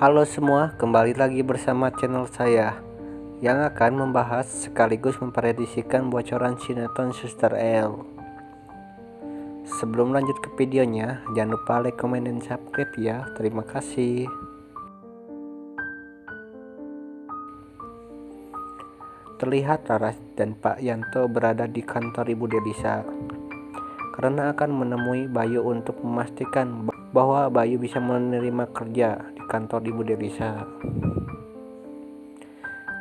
Halo semua, kembali lagi bersama channel saya yang akan membahas sekaligus memprediksikan bocoran sinetron Suster L. Sebelum lanjut ke videonya, jangan lupa like, comment, dan subscribe ya. Terima kasih. Terlihat Laras dan Pak Yanto berada di kantor Ibu Delisa karena akan menemui Bayu untuk memastikan bahwa Bayu bisa menerima kerja di kantor Ibu Delisa.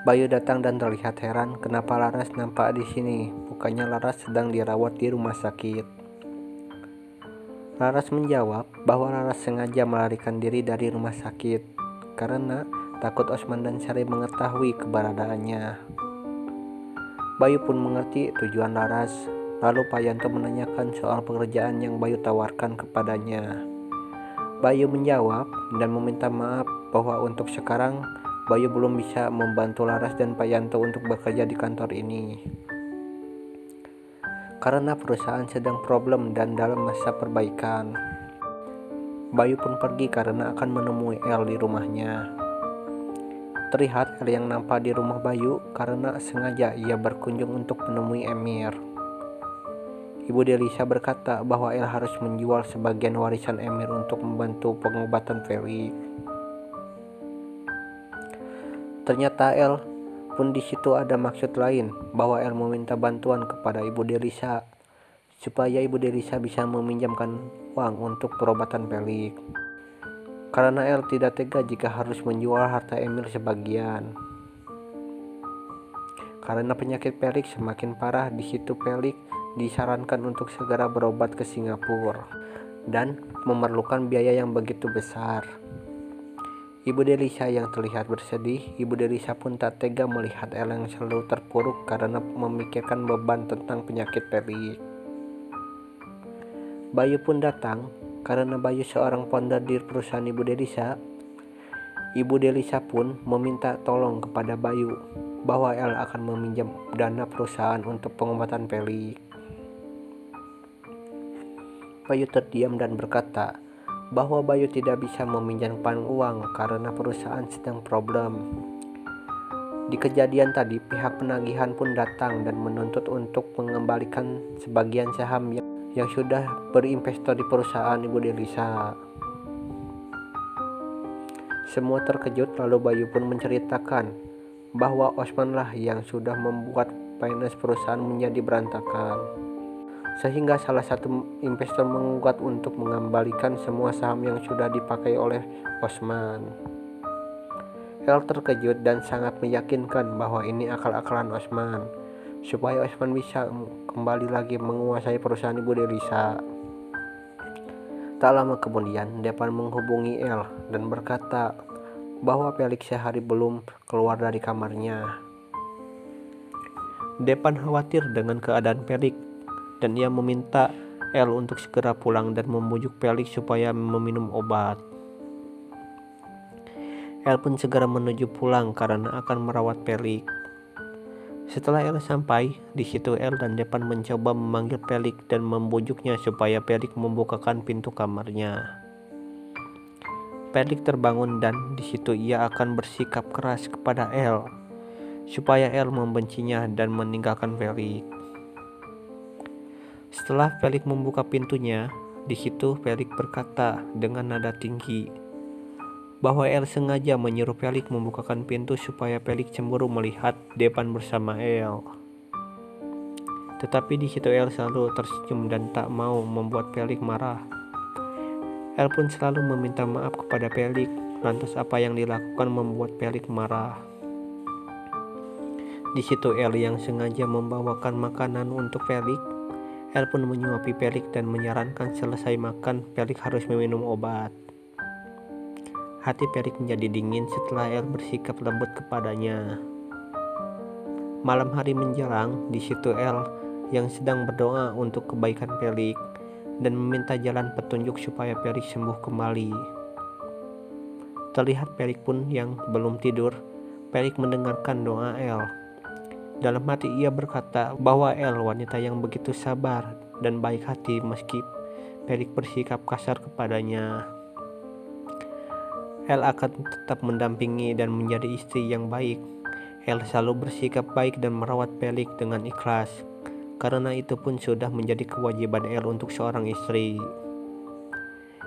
Bayu datang dan terlihat heran kenapa Laras nampak di sini. Bukannya Laras sedang dirawat di rumah sakit. Laras menjawab bahwa Laras sengaja melarikan diri dari rumah sakit karena takut Osman dan Sari mengetahui keberadaannya. Bayu pun mengerti tujuan Laras. Lalu Pak Yanto menanyakan soal pekerjaan yang Bayu tawarkan kepadanya. Bayu menjawab dan meminta maaf bahwa untuk sekarang Bayu belum bisa membantu Laras dan Pak Yanto untuk bekerja di kantor ini karena perusahaan sedang problem dan dalam masa perbaikan. Bayu pun pergi karena akan menemui El di rumahnya. Terlihat El yang nampak di rumah Bayu karena sengaja ia berkunjung untuk menemui Emir. Ibu Delisa berkata bahwa El harus menjual sebagian warisan Emir untuk membantu pengobatan Feli. Ternyata El pun di situ ada maksud lain, bahwa El meminta bantuan kepada Ibu Delisa supaya Ibu Delisa bisa meminjamkan uang untuk perobatan Feli. Karena El tidak tega jika harus menjual harta Emir sebagian. Karena penyakit Pelik semakin parah, di situ Pelik disarankan untuk segera berobat ke Singapura dan memerlukan biaya yang begitu besar. Ibu Delisa yang terlihat bersedih, Ibu Delisa pun tak tega melihat El yang selalu terpuruk karena memikirkan beban tentang penyakit Pelik. Bayu pun datang karena Bayu seorang founder di perusahaan Ibu Delisa. Ibu Delisa pun meminta tolong kepada Bayu bahwa El akan meminjam dana perusahaan untuk pengobatan Pelik. Bayu terdiam dan berkata bahwa Bayu tidak bisa meminjamkan uang karena perusahaan sedang problem. Di kejadian tadi, pihak penagihan pun datang dan menuntut untuk mengembalikan sebagian saham yang sudah berinvestor di perusahaan Ibu Delisa. Semua terkejut, lalu Bayu pun menceritakan bahwa Osman lah yang sudah membuat finance perusahaan menjadi berantakan, sehingga salah satu investor menggugat untuk mengembalikan semua saham yang sudah dipakai oleh Osman. El terkejut dan sangat meyakinkan bahwa ini akal-akalan Osman supaya Osman bisa kembali lagi menguasai perusahaan Ibu Delisa. Tak lama kemudian Depan menghubungi El dan berkata bahwa Pelik sehari belum keluar dari kamarnya. Depan khawatir dengan keadaan Pelik dan ia meminta El untuk segera pulang dan membujuk Pelik supaya meminum obat. El pun segera menuju pulang karena akan merawat Pelik. Setelah El sampai, di situ El dan Depan mencoba memanggil Pelik dan membujuknya supaya Pelik membukakan pintu kamarnya. Pelik terbangun dan di situ ia akan bersikap keras kepada El supaya El membencinya dan meninggalkan Pelik. Setelah Pelik membuka pintunya, di situ Pelik berkata dengan nada tinggi bahwa El sengaja menyuruh Pelik membukakan pintu supaya Pelik cemburu melihat Depan bersama El. Tetapi di situ El selalu tersenyum dan tak mau membuat Pelik marah. El pun selalu meminta maaf kepada Pelik, lantas apa yang dilakukan membuat Pelik marah. Di situ El yang sengaja membawakan makanan untuk Pelik. El pun menyuapi Pelik dan menyarankan selesai makan Pelik harus meminum obat. Hati Pelik menjadi dingin setelah El bersikap lembut kepadanya. Malam hari menjelang, di situ El yang sedang berdoa untuk kebaikan Pelik dan meminta jalan petunjuk supaya Pelik sembuh kembali. Terlihat Pelik pun yang belum tidur. Pelik mendengarkan doa El. Dalam hati ia berkata bahwa El wanita yang begitu sabar dan baik hati meski Pelik bersikap kasar kepadanya. El akan tetap mendampingi dan menjadi istri yang baik. El selalu bersikap baik dan merawat Felix dengan ikhlas. Karena itu pun sudah menjadi kewajiban El untuk seorang istri.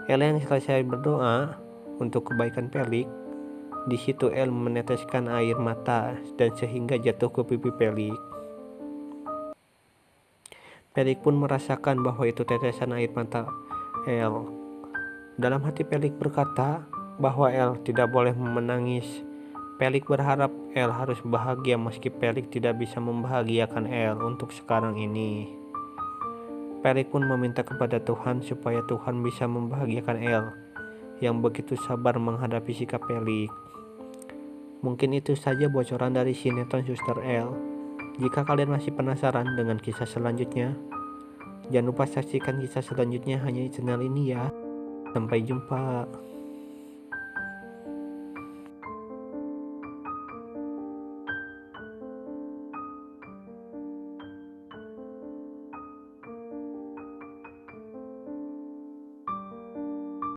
El yang selesai berdoa untuk kebaikan Felix, di situ El meneteskan air mata dan sehingga jatuh ke pipi Felix. Felix pun merasakan bahwa itu tetesan air mata El. Dalam hati Felix berkata bahwa El tidak boleh menangis. Felix berharap El harus bahagia meski Felix tidak bisa membahagiakan El untuk sekarang ini. Felix pun meminta kepada Tuhan supaya Tuhan bisa membahagiakan El yang begitu sabar menghadapi sikap Felix. Mungkin itu saja bocoran dari sinetron Suster El. Jika kalian masih penasaran dengan kisah selanjutnya, jangan lupa saksikan kisah selanjutnya hanya di channel ini ya. Sampai jumpa.